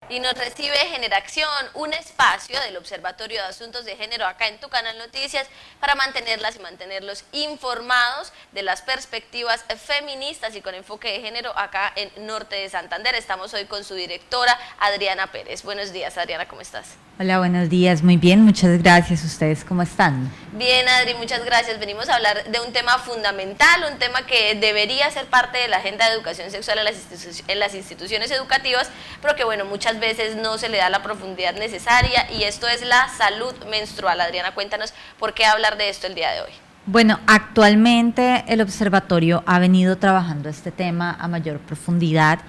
Y nos recibe Generación, un espacio del Observatorio de Asuntos de Género acá en tu canal Noticias para mantenerlas y mantenerlos informados de las perspectivas feministas y con enfoque de género acá en Norte de Santander. Estamos hoy con su directora Adriana Pérez. Buenos días, Adriana, ¿cómo estás? Hola, buenos días, muy bien, muchas gracias. ¿Ustedes cómo están? Bien, Adri, muchas gracias. Venimos a hablar de un tema fundamental, un tema que debería ser parte de la agenda de educación sexual en las instituciones educativas, pero que bueno, muchas veces no se le da la profundidad necesaria, y esto es la salud menstrual. Adriana, cuéntanos por qué hablar de esto el día de hoy. Bueno, actualmente el observatorio ha venido trabajando este tema a mayor profundidad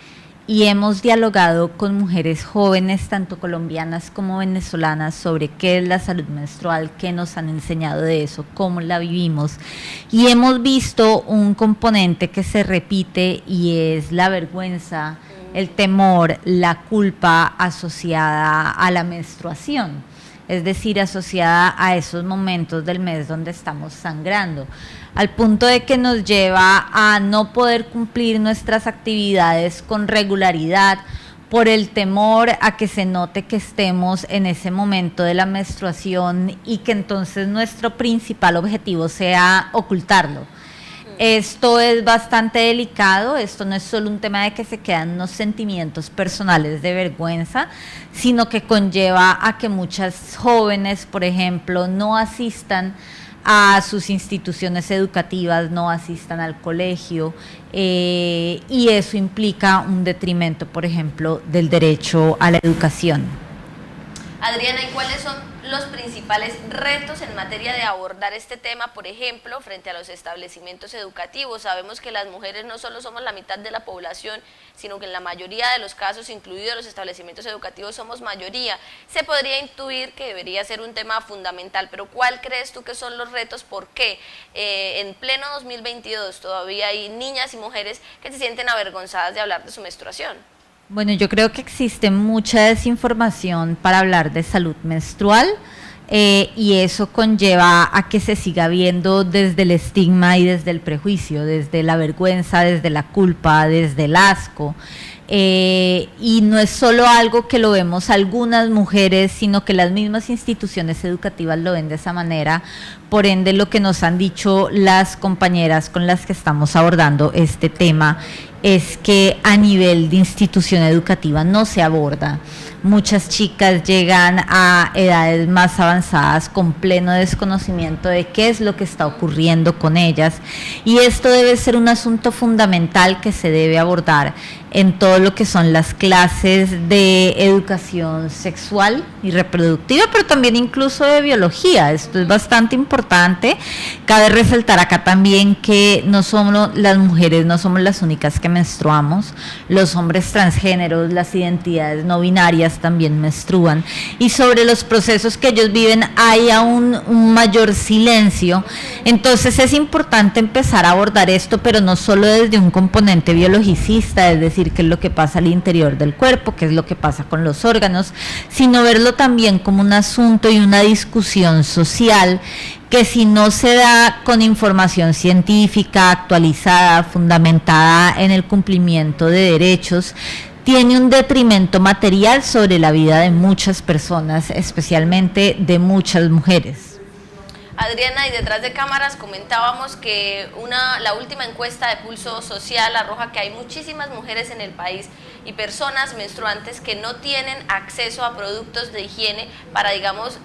y hemos dialogado con mujeres jóvenes, tanto colombianas como venezolanas, sobre qué es la salud menstrual, qué nos han enseñado de eso, cómo la vivimos. Y hemos visto un componente que se repite y es la vergüenza, el temor, la culpa asociada a la menstruación, es decir, asociada a esos momentos del mes donde estamos sangrando, al punto de que nos lleva a no poder cumplir nuestras actividades con regularidad por el temor a que se note que estemos en ese momento de la menstruación y que entonces nuestro principal objetivo sea ocultarlo. Esto es bastante delicado, esto no es solo un tema de que se quedan unos sentimientos personales de vergüenza, sino que conlleva a que muchas jóvenes, por ejemplo, no asistan a sus instituciones educativas, no asistan al colegio, y eso implica un detrimento, por ejemplo, del derecho a la educación. Adriana, ¿y cuáles son los principales retos en materia de abordar este tema, por ejemplo, frente a los establecimientos educativos? Sabemos que las mujeres no solo somos la mitad de la población, sino que en la mayoría de los casos, incluidos los establecimientos educativos, somos mayoría. Se podría intuir que debería ser un tema fundamental, pero ¿cuál crees tú que son los retos? ¿Por qué en pleno 2022 todavía hay niñas y mujeres que se sienten avergonzadas de hablar de su menstruación? Bueno, yo creo que existe mucha desinformación para hablar de salud menstrual, y eso conlleva a que se siga viendo desde el estigma y desde el prejuicio, desde la vergüenza, desde la culpa, desde el asco. Y no es solo algo que lo vemos algunas mujeres, sino que las mismas instituciones educativas lo ven de esa manera. Por ende, lo que nos han dicho las compañeras con las que estamos abordando este tema es que a nivel de institución educativa no se aborda. Muchas chicas llegan a edades más avanzadas con pleno desconocimiento de qué es lo que está ocurriendo con ellas, y esto debe ser un asunto fundamental que se debe abordar en todo lo que son las clases de educación sexual y reproductiva, pero también incluso de biología. Esto es bastante importante. Cabe resaltar acá también que no somos las mujeres, no somos las únicas que menstruamos. Los hombres transgéneros, las identidades no binarias también menstruan, y sobre los procesos que ellos viven hay aún un mayor silencio. Entonces es importante empezar a abordar esto, pero no solo desde un componente biologicista, es decir, qué es lo que pasa al interior del cuerpo, qué es lo que pasa con los órganos, sino verlo también como un asunto y una discusión social que, si no se da con información científica actualizada, fundamentada en el cumplimiento de derechos, tiene un detrimento material sobre la vida de muchas personas, especialmente de muchas mujeres. Adriana, y detrás de cámaras comentábamos que la última encuesta de Pulso Social arroja que hay muchísimas mujeres en el país y personas menstruantes que no tienen acceso a productos de higiene para, digamos,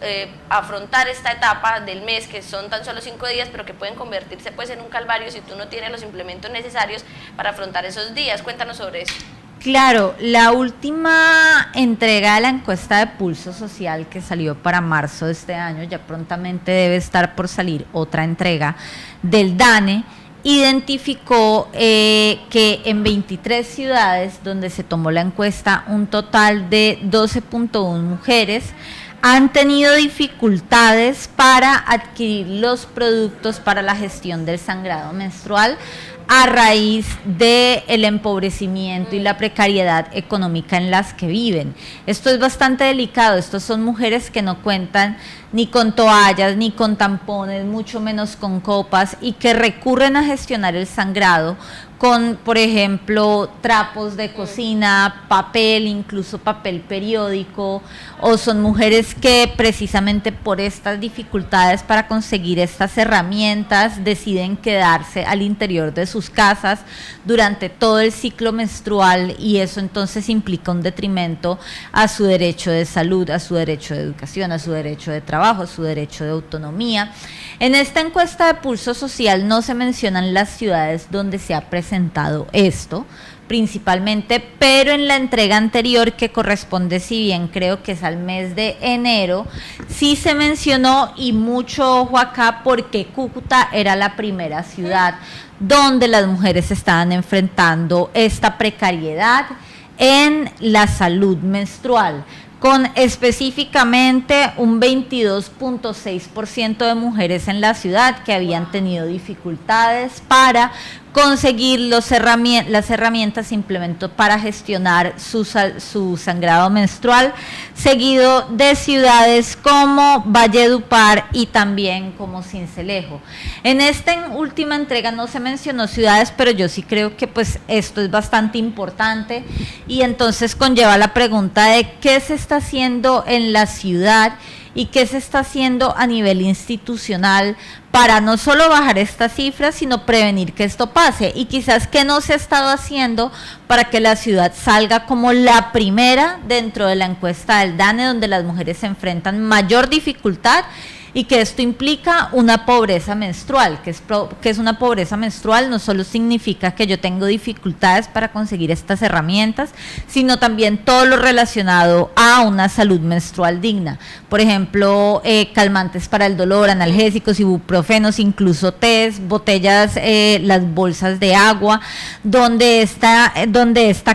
afrontar esta etapa del mes, que son tan solo 5 días, pero que pueden convertirse pues en un calvario si tú no tienes los implementos necesarios para afrontar esos días. Cuéntanos sobre eso. Claro, la última entrega de la encuesta de Pulso Social, que salió para marzo de este año, ya prontamente debe estar por salir otra entrega del DANE, identificó que en 23 ciudades donde se tomó la encuesta, un total de 12.1 mujeres han tenido dificultades para adquirir los productos para la gestión del sangrado menstrual a raíz del empobrecimiento y la precariedad económica en las que viven. Esto es bastante delicado. Estos son mujeres que no cuentan ni con toallas, ni con tampones, mucho menos con copas, y que recurren a gestionar el sangrado con, por ejemplo, trapos de cocina, papel, incluso papel periódico, o son mujeres que precisamente por estas dificultades para conseguir estas herramientas deciden quedarse al interior de sus casas durante todo el ciclo menstrual, y eso entonces implica un detrimento a su derecho de salud, a su derecho de educación, a su derecho de trabajo, a su derecho de autonomía. En esta encuesta de pulso social no se mencionan las ciudades donde se ha presentado esto, principalmente, pero en la entrega anterior, que corresponde, si bien creo que es al mes de enero, sí se mencionó, y mucho ojo acá, porque Cúcuta era la primera ciudad donde las mujeres estaban enfrentando esta precariedad en la salud menstrual, con específicamente un 22.6% de mujeres en la ciudad que habían tenido dificultades para conseguir las herramientas implementó para gestionar su sangrado menstrual, seguido de ciudades como Valledupar y también como Sincelejo. En esta última entrega no se mencionó ciudades, pero yo sí creo que pues esto es bastante importante, y entonces conlleva la pregunta de qué se está haciendo en la ciudad y qué se está haciendo a nivel institucional para no solo bajar estas cifras, sino prevenir que esto pase, y quizás qué no se ha estado haciendo para que la ciudad salga como la primera dentro de la encuesta del DANE, donde las mujeres se enfrentan mayor dificultad, y que esto implica una pobreza menstrual, que es una pobreza menstrual, no solo significa que yo tengo dificultades para conseguir estas herramientas, sino también todo lo relacionado a una salud menstrual digna. Por ejemplo, calmantes para el dolor, analgésicos, ibuprofenos, incluso tés, botellas, las bolsas de agua, donde esta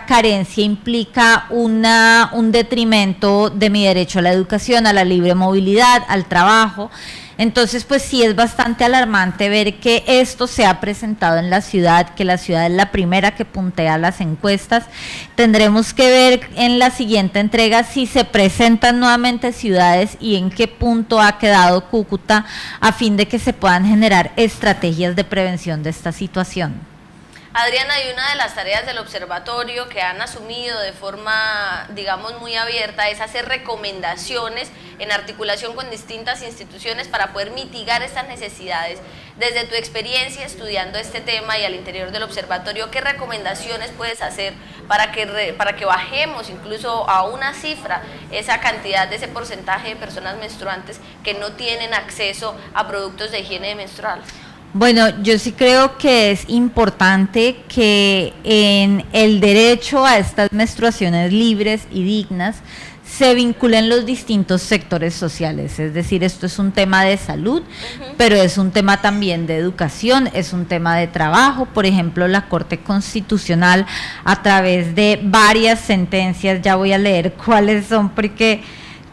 carencia implica un detrimento de mi derecho a la educación, a la libre movilidad, al trabajo. Entonces, pues sí es bastante alarmante ver que esto se ha presentado en la ciudad, que la ciudad es la primera que puntea las encuestas. Tendremos que ver en la siguiente entrega si se presentan nuevamente ciudades y en qué punto ha quedado Cúcuta, a fin de que se puedan generar estrategias de prevención de esta situación. Adriana, y una de las tareas del observatorio que han asumido de forma, digamos, muy abierta es hacer recomendaciones en articulación con distintas instituciones para poder mitigar estas necesidades. Desde tu experiencia estudiando este tema y al interior del observatorio, ¿qué recomendaciones puedes hacer para que bajemos incluso a una cifra esa cantidad de ese porcentaje de personas menstruantes que no tienen acceso a productos de higiene menstrual? Bueno, yo sí creo que es importante que en el derecho a estas menstruaciones libres y dignas se vinculen los distintos sectores sociales, es decir, esto es un tema de salud, pero es un tema también de educación, es un tema de trabajo. Por ejemplo, la Corte Constitucional, a través de varias sentencias, ya voy a leer cuáles son porque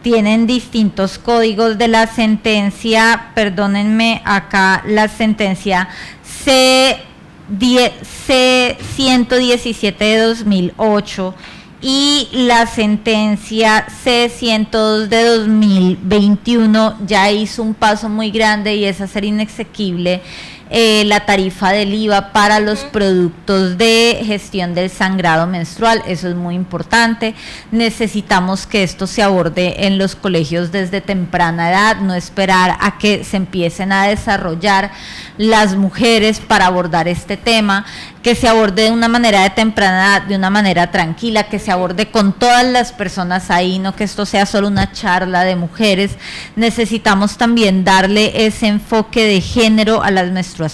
tienen distintos códigos de la sentencia, perdónenme, acá la sentencia C-117 de 2008 y la sentencia C-102 de 2021 ya hizo un paso muy grande, y es hacer inexequible la tarifa del IVA para los productos de gestión del sangrado menstrual. Eso es muy importante. Necesitamos que esto se aborde en los colegios desde temprana edad, no esperar a que se empiecen a desarrollar las mujeres para abordar este tema, que se aborde de una manera de temprana edad, de una manera tranquila, que se aborde con todas las personas ahí, no que esto sea solo una charla de mujeres. Necesitamos también darle ese enfoque de género a las menstruaciones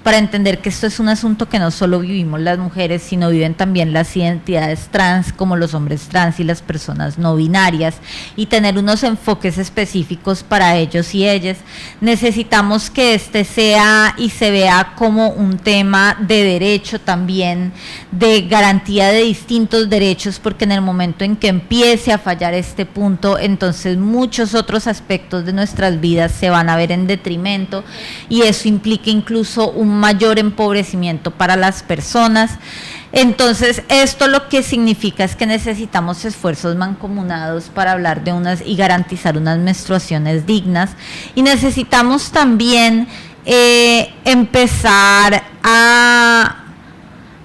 para entender que esto es un asunto que no solo vivimos las mujeres, sino viven también las identidades trans, como los hombres trans y las personas no binarias, y tener unos enfoques específicos para ellos y ellas. Necesitamos que este sea y se vea como un tema de derecho también, de garantía de distintos derechos, porque en el momento en que empiece a fallar este punto, entonces muchos otros aspectos de nuestras vidas se van a ver en detrimento, y eso implica incluso un mayor empobrecimiento para las personas. Entonces, esto lo que significa es que necesitamos esfuerzos mancomunados para hablar de unas y garantizar unas menstruaciones dignas, y necesitamos también empezar a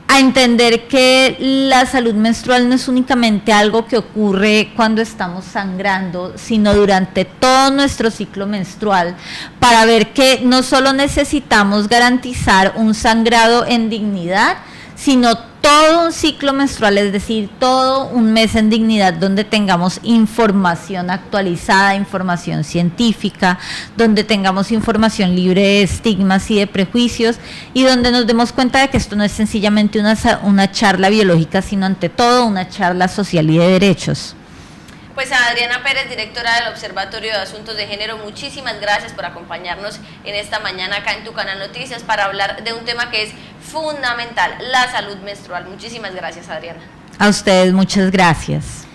a entender que la salud menstrual no es únicamente algo que ocurre cuando estamos sangrando, sino durante todo nuestro ciclo menstrual, para ver que no solo necesitamos garantizar un sangrado en dignidad, sino todo un ciclo menstrual, es decir, todo un mes en dignidad donde tengamos información actualizada, información científica, donde tengamos información libre de estigmas y de prejuicios y donde nos demos cuenta de que esto no es sencillamente una charla biológica, sino ante todo una charla social y de derechos. Pues a Adriana Pérez, directora del Observatorio de Asuntos de Género, muchísimas gracias por acompañarnos en esta mañana acá en Tu Canal Noticias para hablar de un tema que es fundamental, la salud menstrual. Muchísimas gracias, Adriana. A ustedes, muchas gracias.